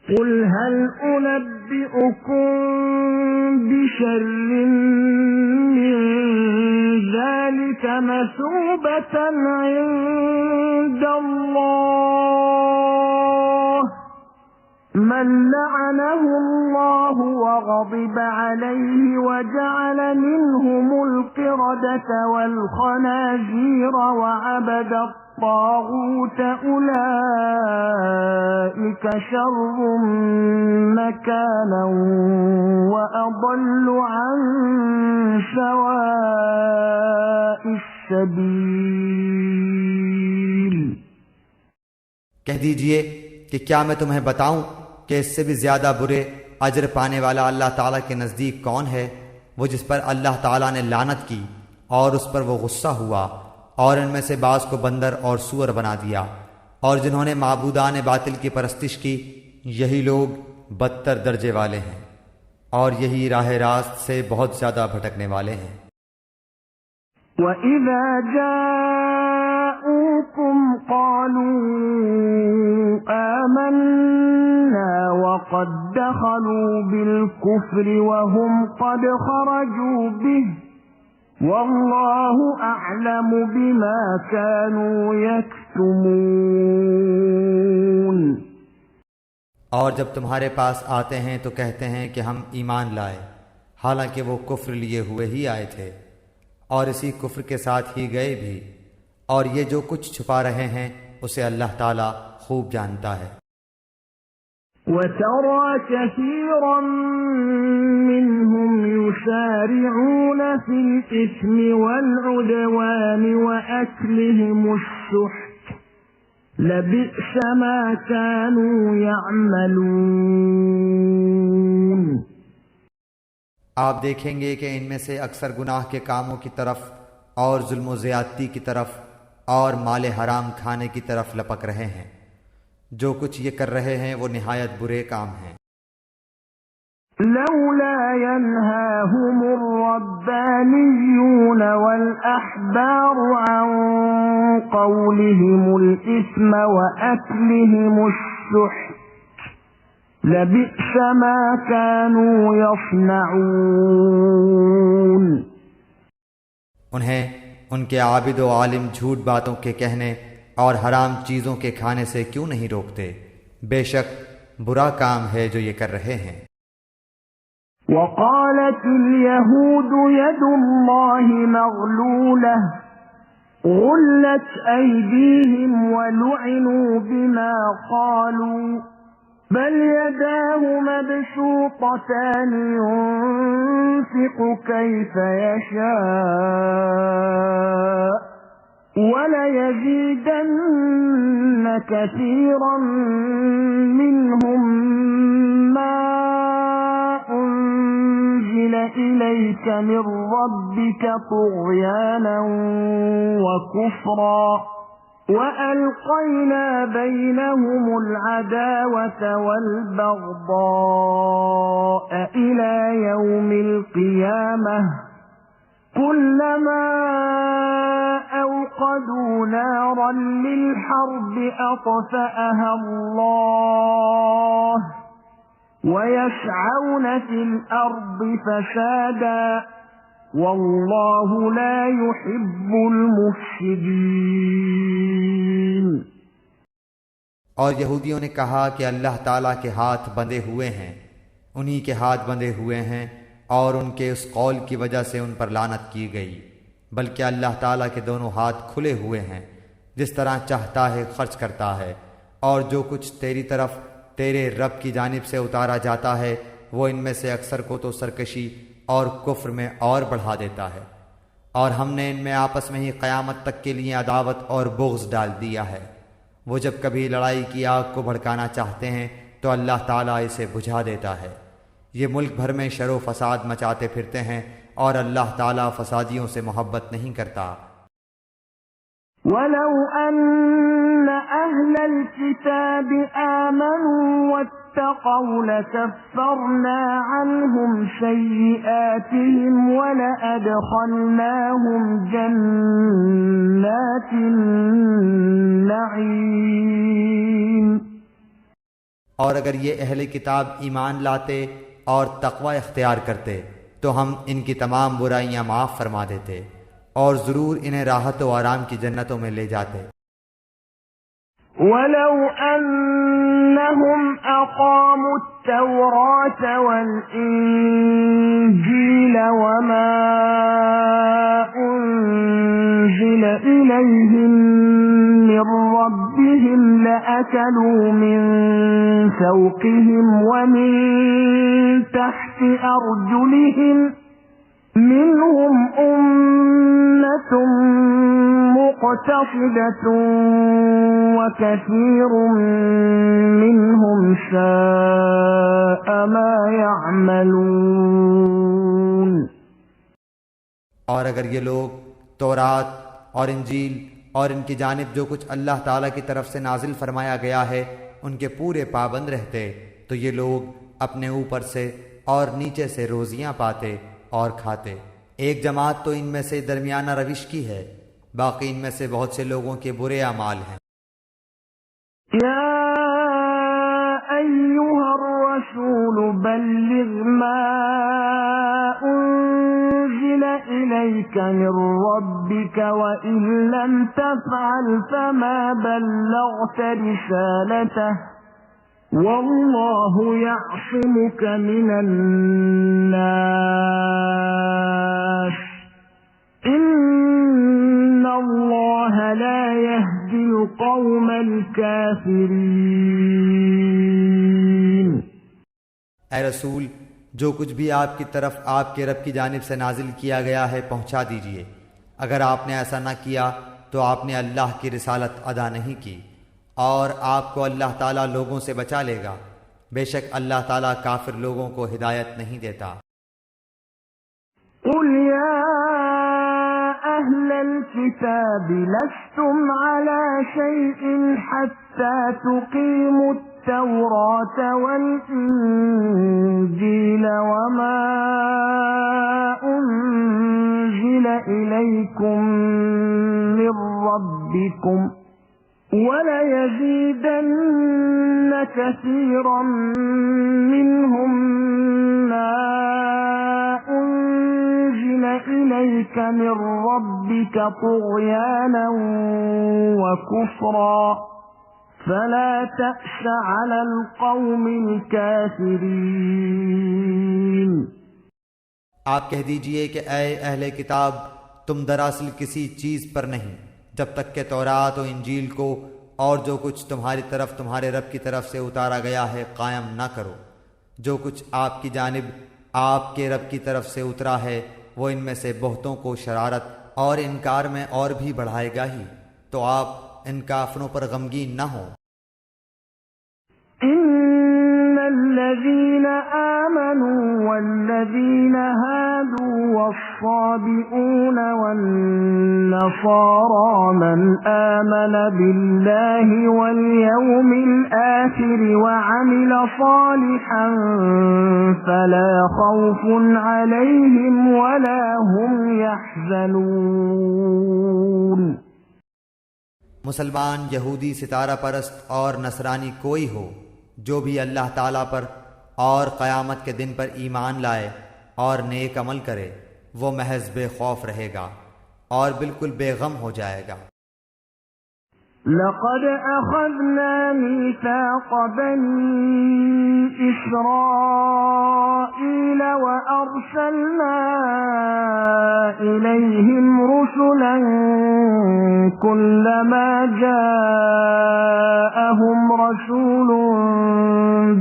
قل هل أنبئكم بشر من ذلك مثوبة عند الله من لعنه الله وغضب عليه وجعل منهم القردة والخنازير وعبد الطاغوت أولئك شر مكانا وأضل عن سواء السبيل। कह दीजिए कि क्या मैं तुम्हें बताऊं कि इससे भी ज्यादा बुरे अजर पाने वाला अल्लाह ताला के नज़दीक कौन है? वो जिस पर अल्लाह ताला ने लानत की और उस पर वो गुस्सा हुआ और इनमें से बाज़ को बंदर और सूअर बना दिया, और जिन्होंने माबूदान बातिल की परस्तिश की, यही लोग बदतर दर्जे वाले हैं और यही राह रास्त से बहुत ज्यादा भटकने वाले हैं। وَإِذَا جَاءُوكُمْ قَالُوا آمَنَّا وَقَدْ دَخَلُوا بِالْكُفْرِ وَهُمْ قَدْ خَرَجُوا بِهِ وَاللَّهُ أَعْلَمُ بِمَا كَانُوا يَكْتُمُونَ। और जब तुम्हारे पास आते हैं तो कहते हैं कि हम ईमान लाए, हालांकि वो कुफ्र लिए हुए ही आए थे और इसी कुफ्र के साथ ही गए भी, और ये जो कुछ छुपा रहे हैं उसे अल्लाह ताला खूब जानता है। وَتَرَى كَثِيرًا مِّنْهُمْ يُسَارِعُونَ فِي الْإِثْمِ وَالْعُدْوَانِ وَأَكْلِهِمُ السُّحْتَ لَبِئْسَ مَا كَانُوا يَعْمَلُونَ। आप देखेंगे कि इनमें से अक्सर गुनाह के कामों की तरफ और जुल्म व ज़्यादती की तरफ और माल हराम खाने की तरफ लपक रहे हैं। जो कुछ ये कर रहे हैं वो निहायत बुरे काम हैं। लौला यन्हाहुम الربانيون والأحبار عن قولهم الإثم وأكلهم السحت لبئس ما كانوا يصنعون। उन्हें उनके आबिद व आलिम झूठ बातों के कहने और हराम चीज़ों के खाने से क्यों नहीं रोकते? बेशक बुरा काम है जो ये कर रहे हैं। وقالت اليهود يد الله مغلولة غلت أيديهم ولعنوا بما قالوا بل يداه مبسوطتان ينفق كيف يشاء وليزيدن كثيرا منهم ما أنزل إليك من ربك طغيانا وكفرا وألقينا بينهم العداوة والبغضاء إلى يوم القيامة كلما أوقدوا نارا للحرب أطفأها الله ويسعون في الأرض فسادا والله لا يحب المفسدين। और यहूदियों ने कहा कि अल्लाह ताला के हाथ बंधे हुए हैं, उन्हीं के हाथ बंधे हुए हैं और उनके उस कौल की वजह से उन पर लानत की गई, बल्कि अल्लाह ताला के दोनों हाथ खुले हुए हैं, जिस तरह चाहता है खर्च करता है, और जो कुछ तेरी तरफ तेरे रब की जानिब से उतारा जाता है वो इनमें से अक्सर को तो सरकशी और कुफ्र में और बढ़ा देता है, और हमने इनमें आपस में ही क़यामत तक के लिए अदावत और बुग़्ज़ डाल दिया है। वो जब कभी लड़ाई की आग को भड़काना चाहते हैं तो अल्लाह ताला इसे बुझा देता है। ये मुल्क भर में शर व फसाद मचाते फिरते हैं और अल्लाह ताला फसादियों से मोहब्बत नहीं करता। वलौ अन्ना अहलल किताब आमनू वत्तक़ौ लकफ़्फ़रना अन्हुम सय्यिआतिहिम वलअदख़लनाहुम जन्नातिन नईम। और अगर ये अहले किताब ईमान लाते और तकवा इख्तियार करते तो हम इनकी तमाम बुराइयां माफ़ फरमा देते और ज़रूर इन्हें राहत व आराम की जन्नतों में ले जाते। वलौ अन्नहुम अक़ामु त्तौरात वल इंजील वमा उन्ज़िल इलैहिम मिन रब्बिहिम लअकलू मिन फ़ौक़िहिम व मिन तहति अर्जुलिहिम मिनहुम उम्मतुम मुक़तसिदतुन व कसीरुम मिनहुम शाअ मा यअमलून। और अगर ये लोग तौरात और इंजील और इनकी जानिब जो कुछ अल्लाह ताला की तरफ से नाजिल फरमाया गया है उनके पूरे पाबंद रहते तो ये लोग अपने ऊपर से और नीचे से रोजियां पाते और खाते। एक जमात तो इनमें से दरमियाना रविश की है, बाकी इनमें से बहुत से लोगों के बुरे अमाल हैं। या अय्युहर रसूल बल्लिग मा उन्ज़िल इलैका मिन रब्बिका व इन लम तफ़अल फमा बल्लग़त रिसालतह वल्लाहु यअसिमुक मिनन नास इन्नल्लाह ला यहदिल क़ौमल काफ़िरीन। ऐ रसूल, जो कुछ भी आपकी तरफ आपके रब की जानिब से नाजिल किया गया है पहुंचा दीजिए। अगर आपने ऐसा न किया तो आपने अल्लाह की रिसालत अदा नहीं की और आपको अल्लाह ताला लोगों से बचा लेगा। बेशक अल्लाह ताला काफिर लोगों को हिदायत नहीं देता। कुल या अहलल किताब लस्तुम अला शैइन हत्ता तुकीमुत तौरात वल इंजील वमा उन्ज़िल इलैकुम मिन रब्बिकुम वलयज़ीदन्न कसीरम मिनहुम मा उन्ज़िल इलैक मिन रब्बिक तुग़यानन व कुफ़रा फला तअस अलल क़ौमिल काफ़िरीन। आप कह दीजिए कि ऐ अहले किताब, तुम दरअसल किसी चीज़ पर नहीं जब तक के तौरात और इंजील को और जो कुछ तुम्हारी तरफ तुम्हारे रब की तरफ से उतारा गया है कायम न करो। जो कुछ आपकी जानिब आपके रब की तरफ से उतरा है वो इनमें से बहुतों को शरारत और इनकार में और भी बढ़ाएगा ही, तो आप इन काफिरों पर गमगीन न हो। इन्नल्लज़ीना आमनू वल्लज़ीना हादू वस्साबिऊना वन्नसारा मन आमन बिल्लाहि वल यौमिल आखिर वअमिल सालिहन फला खौफुन अलैहिम वला हुम यहज़नून। मुसलमान, यहूदी, सितारा परस्त और नसरानी कोई हो जो भी अल्लाह ताला पर और क़यामत के दिन पर ईमान लाए और नेक अमल करे वो महज बेखौफ रहेगा और बिल्कुल बेगम हो जाएगा। लक़द अख़ज़ना मीसाक़ बनी इस्राईल व अर्सलना इलैहिम रुसुलन कुल्लमा जाअहुम रसूलुन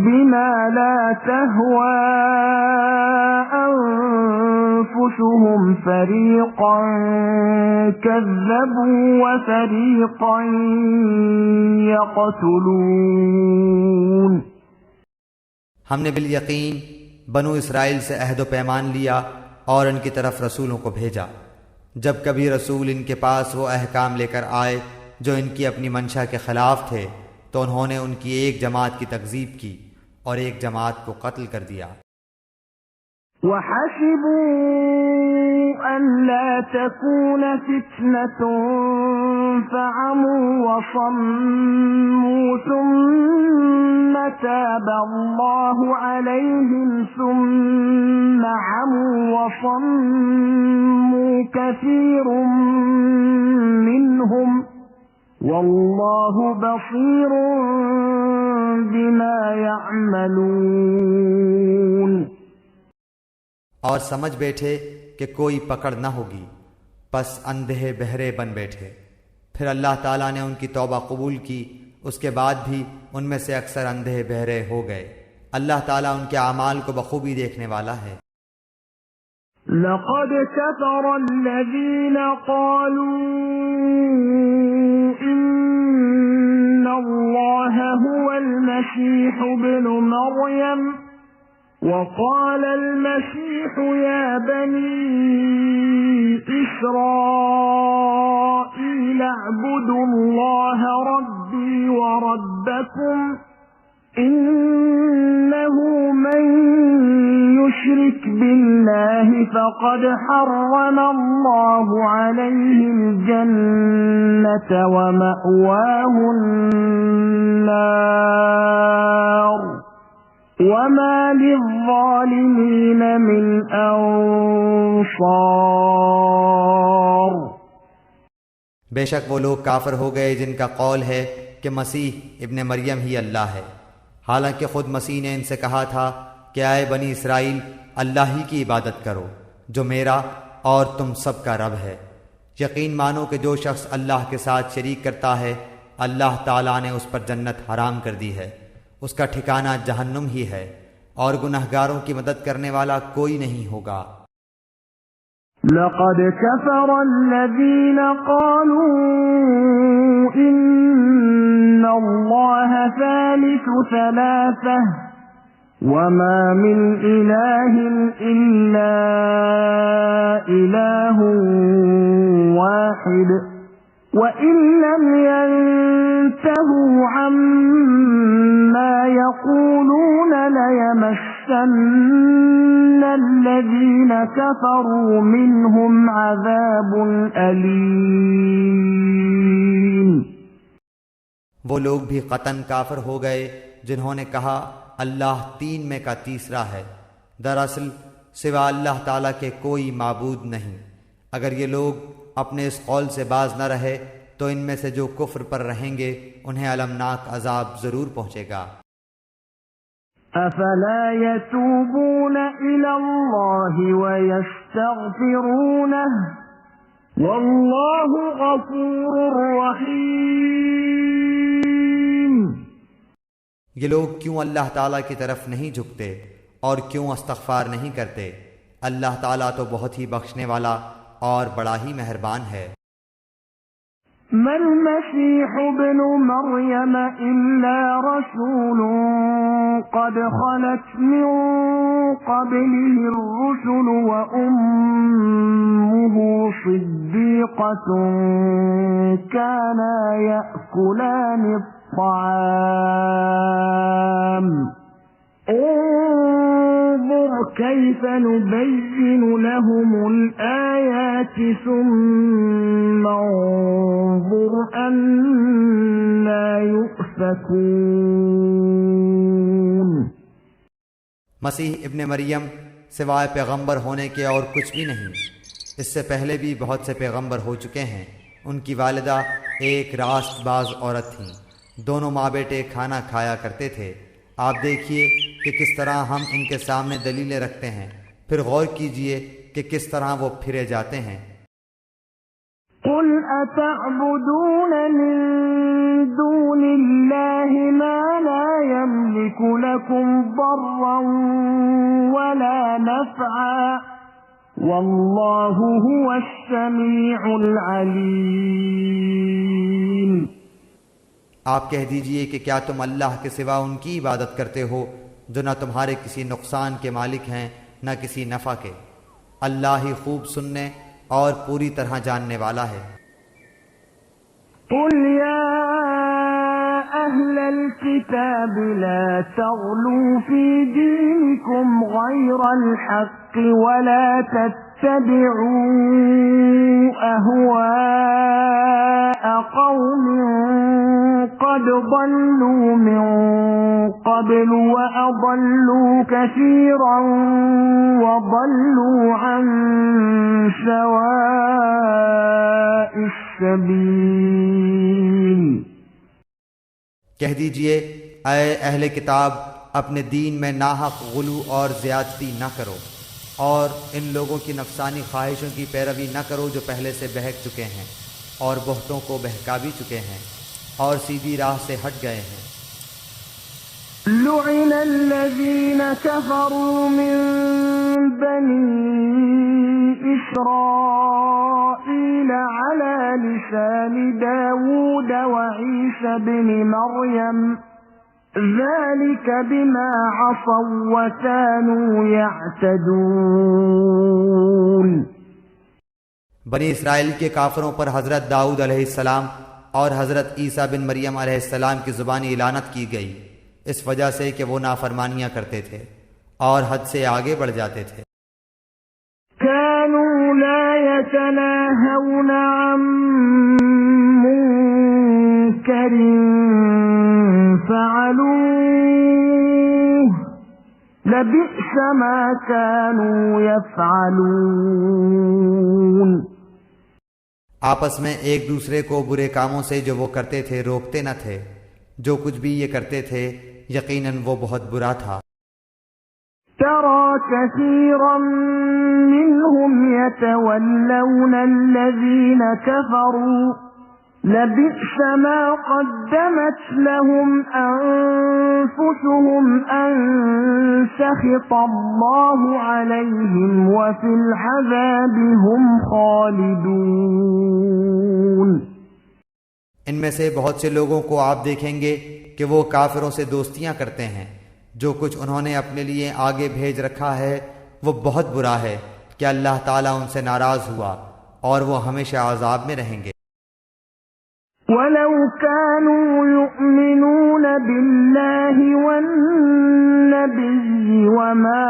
बिमा ला तहवा अन्फुसुहुम फ़रीक़न कज़्ज़बू व फ़रीक़न यक़्तुलून। हमने बिल यकीन बनु इसराइल से अहद व पैमान लिया और इनकी तरफ रसूलों को भेजा। जब कभी रसूल इनके पास वो अहकाम लेकर आए जो इनकी अपनी मंशा के खिलाफ थे तो उन्होंने उनकी एक जमात की तकज़ीब की और एक जमात को कत्ल कर दिया। वहसिबू अल्ला तकून फित्नतुन फअमू वसम्मू सुम्मा فتاب الله عليهم ثم عموا وصموا كثير منهم والله بصير بما يعملون। और समझ बैठे कि कोई पकड़ न होगी, बस अंधे बहरे बन बैठे। फिर अल्लाह ताला ने उनकी तौबा कबूल की, उसके बाद भी उनमें से अक्सर अंधे बहरे हो गए। अल्लाह ताला उनके अमाल को बखूबी देखने वाला है। लक़द कफ़रा अल्लज़ीना क़ालू इन्नल्लाह हुवल मसीह इब्नु मर्यम वक़ाल अल-मसीह या बनी इस्राईल अअ्बुदुल्लाह रब्बी व रब्बकुम इन्नहु मन युश्रिक बिल्लाहि फ़क़द हर्रमल्लाहु अलैहिल जन्नत व मअवाहुन-नार वमा लिज़्ज़ालिमीन मिन अंसार। बेशक वो लोग काफिर हो गए जिनका कौल है कि मसीह इब्ने मरियम ही अल्लाह है, हालांकि खुद मसीह ने इनसे कहा था कि आए बनी इसराइल, अल्लाह ही की इबादत करो जो मेरा और तुम सब का रब है। यकीन मानो कि जो शख्स अल्लाह के साथ शरीक करता है, अल्लाह ताला ने उस पर जन्नत हराम कर दी है, उसका ठिकाना जहन्नुम ही है, और गुनहगारों की मदद करने वाला कोई नहीं होगा। लक़द कफ़रा अल्लज़ीना क़ालू इन्नल्लाह सालिसु सलासह वमा मिन इलाहिन इल्ला इलाहुन वाहिद वइन लम यंतहू अम्मा यक़ूलून लयमस्सन्न अल्लज़ीन कफ़रू मिनहुम अज़ाबुन अलीम। वो लोग भी कतन काफिर हो गए जिन्होंने कहा अल्लाह तीन में का तीसरा है। दरअसल सिवा अल्लाह ताला के कोई माबूद नहीं। अगर ये लोग अपने इस कौल से बाज न रहे तो इनमें से जो कुफ्र पर रहेंगे उन्हें अलमनाक अजाब जरूर पहुंचेगा। अफला यतूबून इलल्लाहि व यस्तगफिरूनहु वल्लाहु गफूरुर रहीम। ये लोग क्यों अल्लाह ताला की तरफ नहीं झुकते और क्यों इस्तग़फ़ार नहीं करते? अल्लाह ताला तो बहुत ही बख्शने वाला और बड़ा ही मेहरबान है। मल मसीह इब्नु मरियम इल्ला रसूलुन क़द ख़लत मिन क़ब्लिहि अर्रुसुल व उम्मुहु सिद्दीक़तुन काना यअकुलानि अत्ताआम انظر كيف نبين لهم الآيات ثم انظر أنى يؤفكون। मसीह इब्ने मरियम सिवाय पैगंबर होने के और कुछ भी नहीं। इससे पहले भी बहुत से पैगंबर हो चुके हैं। उनकी वालिदा एक रास्तबाज औरत थीं। दोनों माँ बेटे खाना खाया करते थे। आप देखिए कि किस तरह हम इनके सामने दलीलें रखते हैं, फिर गौर कीजिए कि किस तरह वो फिरे जाते हैं। कुल अतअबुदून मिन दूनिल्लाहि मा ला यमलिकु लकुम दर्रन वला नफ़अ वल्लाहु हुवस समीउल अलीम। आप कह दीजिए कि क्या तुम अल्लाह के सिवा उनकी इबादत करते हो जो न तुम्हारे किसी नुकसान के मालिक हैं न किसी नफ़ा के। अल्लाह ही खूब सुनने और पूरी तरह जानने वाला है। कुल या अहलल किताब ला तग़लू फी दीनिकुम गैरल हक़्क़ वला तत्तबिऊ अहवाअ क़ौमिन क़द ضلوا من قبل وأضلوا كثيرا وضلوا عن سواء السبيل कह दीजिए, ऐ अहले किताब, अपने दीन में नाहक गुलू और ज़्यादती न करो, और इन लोगों की नफसानी ख्वाहिशों की पैरवी न करो जो पहले से बहक चुके हैं और बहुतों को बहका भी चुके हैं और सीधी राह से हट गए हैं। लुइन الذين كفروا من بني إسرائيل على لسان داود وعيسى بن مريم ذلك بما عصوا وكانوا يعتدون। बनी इसराइल के काफिरों पर हज़रत दाऊद अलैहिस्सलाम और हज़रत ईसा बिन मरियम अलैहिस्सलाम की ज़ुबानी लानत की गई, इस वजह से कि वो नाफरमानियाँ करते थे और हद से आगे बढ़ जाते थे। كانوا لا يتناهون عن منكر فعلوه لبئس ما كانوا يفعلون। आपस में एक दूसरे को बुरे कामों से जो वो करते थे रोकते न थे। जो कुछ भी ये करते थे यकीनन वो बहुत बुरा था। ترى كثيرا منهم يتولون الذين كفروا لبئس ما قدمت لهم أنفسهم أن سخط الله عليهم وفي العذاب هم خالدون। इनमें से बहुत से लोगों को आप देखेंगे कि वो काफिरों से दोस्तियां करते हैं। जो कुछ उन्होंने अपने लिए आगे भेज रखा है वो बहुत बुरा है कि अल्लाह ताला उनसे नाराज हुआ और वो हमेशा अज़ाब में रहेंगे। वलौ कानू युमिनून बिल्लाहि वन्नबिय्यि वमा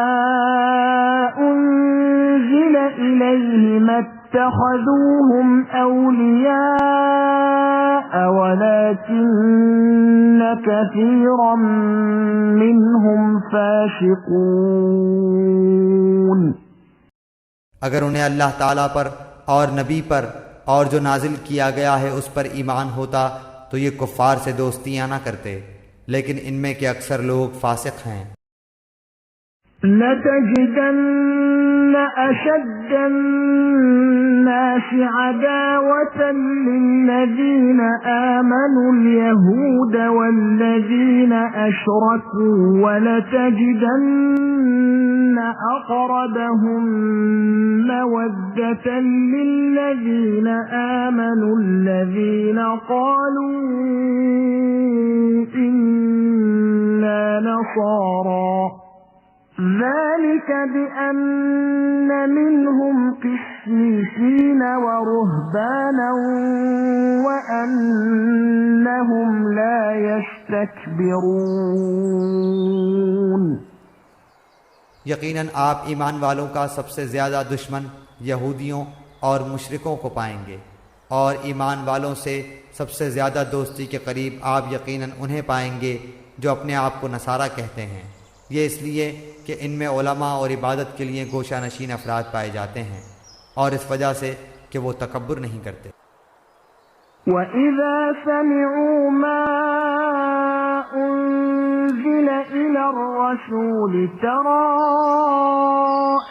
उन्ज़िल इलैहि मत्तख़ज़ूहुम औलिया वलकिन्न कसीरम मिनहुम फासिकून। अगर उन्हें अल्लाह ताला पर और नबी पर और जो नाजिल किया गया है उस पर ईमान होता तो ये कुफ्फार से दोस्तियां ना करते, लेकिन इनमें के अक्सर लोग फासिक हैं। लतजिदन्न अशद्द अन्नासि अदावतन लिल्लज़ीन आमनुल यहूद वल्लज़ीन अशरकू वलतजिदन्न अक़रबहुम मवद्दतन लिल्लज़ीन आमनुल्लज़ीन क़ालू इन्ना नसारा ذلك بأن منهم قسيسين ورهبانا وأنهم لا يستكبرون। यकीनन आप ईमान वालों का सबसे ज़्यादा दुश्मन यहूदियों और मुशरिकों को पाएंगे, और ईमान वालों से सबसे ज़्यादा दोस्ती के करीब आप यकीनन उन्हें पाएंगे जो अपने आप को नसारा कहते हैं। ये इसलिए कि इनमें उलमा और इबादत के लिए गोशा नशीन अफराद पाए जाते हैं और इस वजह से कि वो तकब्बुर नहीं करते। وَإِذَا سَمِعُوا مَا أُنزِلَ إِلَى الرَّسُولِ تَرَى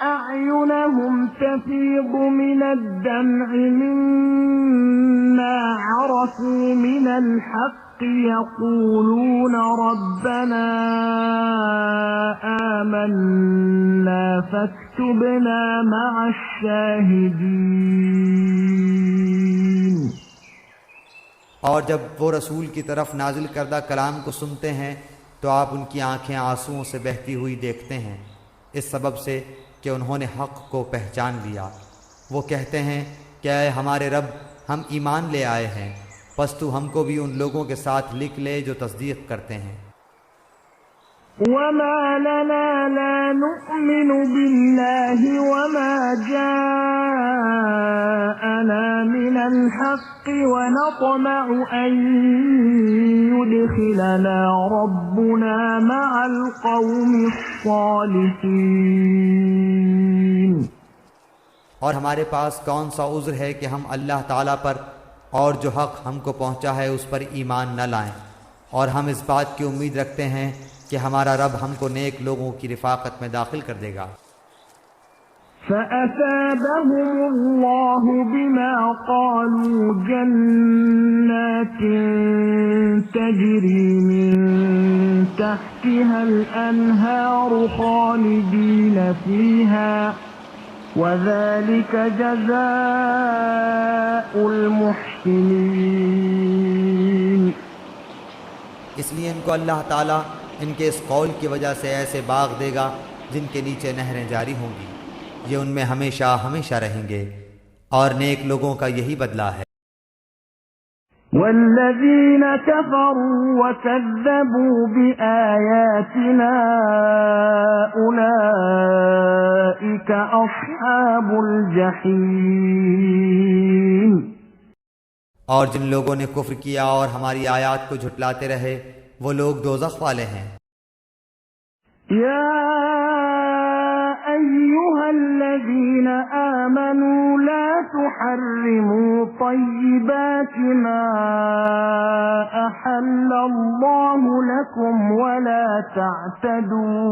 أَعْيُنَهُمْ تَفِيضُ مِنَ الدَّمْعِ مِمَّا عَرَفُوا مِنَ الْحَقِّ يقولون ربنا آمنا فاكتبنا مع الشاهدين। और जब वो रसूल की तरफ नाजिल करदा कलाम को सुनते हैं तो आप उनकी आंखें आंसुओं से बहती हुई देखते हैं, इस सबब से कि उन्होंने हक़ को पहचान लिया। वो कहते हैं कि ऐ हमारे रब, हम ईमान ले आए हैं, बस तू हमको भी उन लोगों के साथ लिख ले जो तस्दीक करते हैं। वमा लना ला नुअमिनु बिल्लाहि वमा जाअना جاءنا من الحق ونطمع أن يدخلنا ربنا مع القوم الصالحين। और हमारे पास कौन सा उज़्र है कि हम अल्लाह ताला पर और जो हक़ हमको पहुँचा है उस पर ईमान न लाएं, और हम इस बात की उम्मीद रखते हैं कि हमारा रब हमको नेक लोगों की रिफ़ाक़त में दाखिल कर देगा। فأثابهم الله بما قالوا جنات تجري من تحتها الأنهار خالدين فيها وذلك جزاء المحسنين। इसलिए इनको अल्लाह ताला इनके इस कौल की वजह से ऐसे बाग देगा जिनके नीचे नहरें जारी होंगी, ये उनमें हमेशा हमेशा रहेंगे, और नेक लोगों का यही बदला है। والذين كفروا وكذبوا بآياتنا أولئك أصحاب الجحيم। और जिन लोगों ने कुफ्र किया और हमारी आयत को झुटलाते रहे वो लोग दोज़ख वाले हैं। या أيها الذين آمنوا لا تحرموا طيبات ما أحل الله لكم ولا تعتدوا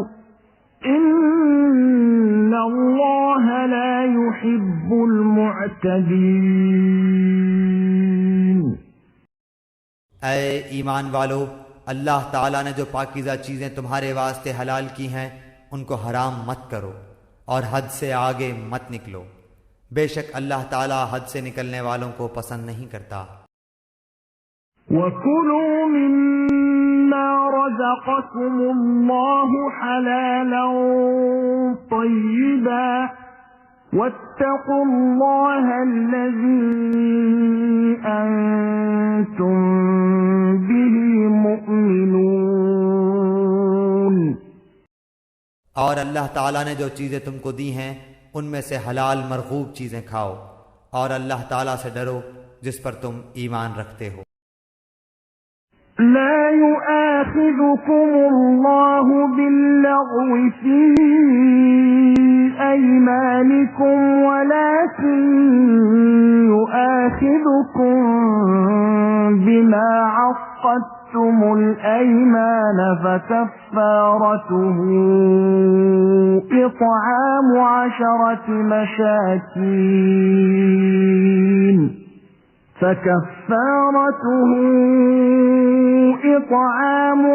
إن الله لا يحب المعتدين। ऐ ईमान वालो, अल्लाह ताला ने जो पाकीज़ा चीज़ें तुम्हारे वास्ते हलाल की हैं उनको हराम मत करो और हद से आगे मत निकलो, बेशक अल्लाह ताला हद से निकलने वालों को पसंद नहीं करता। وَكُلُوا مِمَّا رَزَقَكُمُ اللَّهُ حَلَالًا طَيِّبًا وَاتَّقُوا اللَّهَ الَّذِي أَنْتُمْ بِهِ مُؤْمِنُونَ। और अल्लाह ताला ने जो चीज़ें तुमको दी हैं उनमें से हलाल मरगूब चीज़ें खाओ, और अल्लाह ताला से डरो जिस पर तुम ईमान रखते हो। لا يؤاخذكم الله باللغو في أيمانكم ولكن يؤاخذكم بما عقدتم الأيمان فكفارته إطعام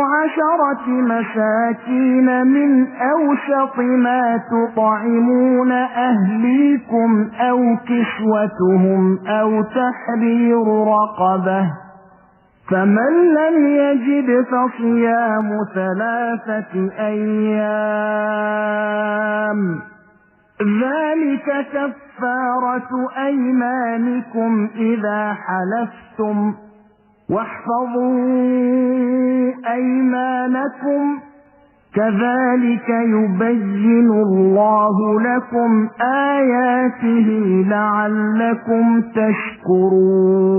10 مساكين من أوسط ما تطعمون أهليكم أو كسوتهم أو تحرير رقبة، فمن لم يجد فصيام 3 أيام ذلك كفارة أيمانكم إذا حلفتم واحفظوا أيمانكم كذلك يبين الله لكم آياته لعلكم تشكرون۔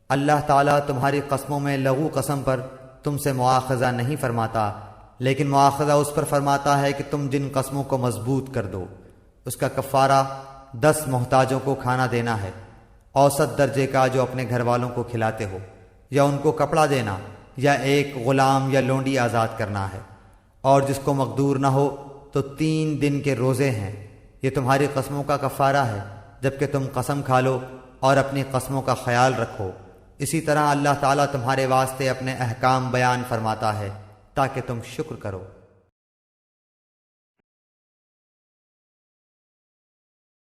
अल्लाह ताला तुम्हारी कस्मों में लघु कसम पर तुमसे मुआखज़ा नहीं फरमाता, लेकिन मुआखज़ा उस पर फरमाता है कि तुम जिन कस्मों को मजबूत कर दो उसका कफ़ारा 10 मोहताजों को खाना देना है, औसत दर्जे का जो अपने घर वालों को खिलाते हो, या उनको कपड़ा देना, या एक गुलाम या लोंडी आज़ाद करना है। और जिसको मकदूर न हो तो 3 दिन के रोज़े हैं। ये तुम्हारी कस्मों का कफ़ारा है जबकि तुम कसम खा लो और अपनी कस्मों का ख्याल रखो। इसी तरह अल्लाह ताला तुम्हारे वास्ते अपने अहकाम बयान फरमाता है ताकि तुम शुक्र करो।